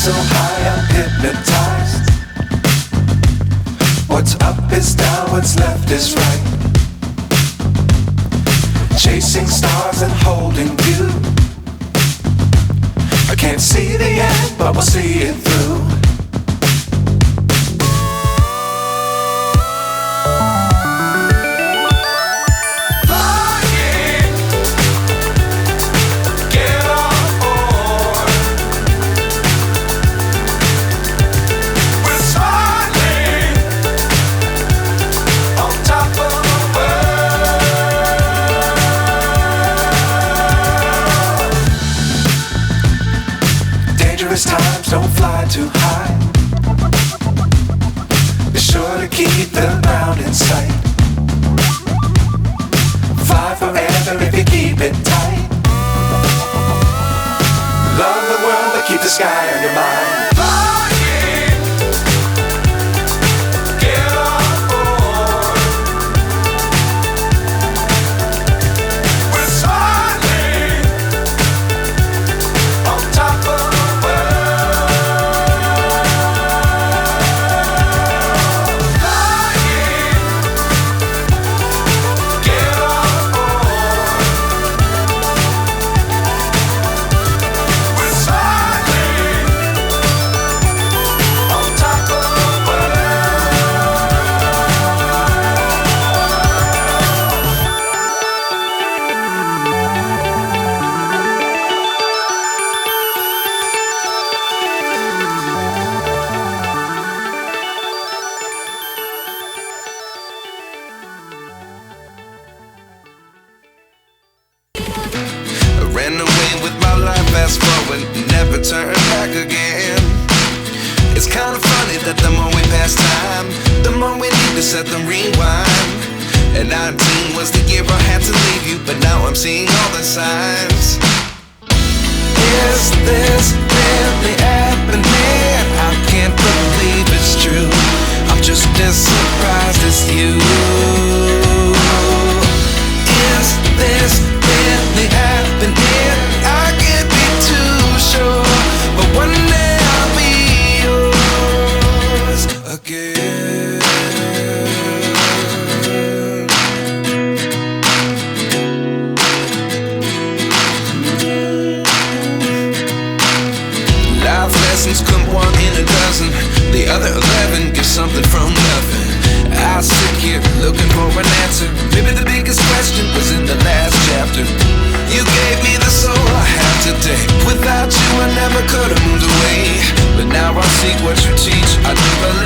so high I'm hypnotized. What's up is down, what's left is right. Chasing stars and holding you. I can't see the end, but we'll see it through. Times don't fly too high. Be sure to keep the ground in sight. Fly forever if you keep it tight. Love the world but keep the sky on your mind. Ran away with my life, fast forward, never turn back again. It's kinda funny that the more we pass time, the more we need to set the rewind. And 19 was the year I had to leave you, but now I'm seeing all the signs. Is this really happening? I can't believe it's true. I'm just as surprised as you. Is this really happening? I can't be too sure, but one day I'll be yours again. Life lessons come one in a dozen. The other 11 get something from nothing. I sit here looking for an answer. Maybe the biggest question was in the last chapter. You gave me the soul I have today. Without you I never could have moved away. But now I see what you teach. I do believe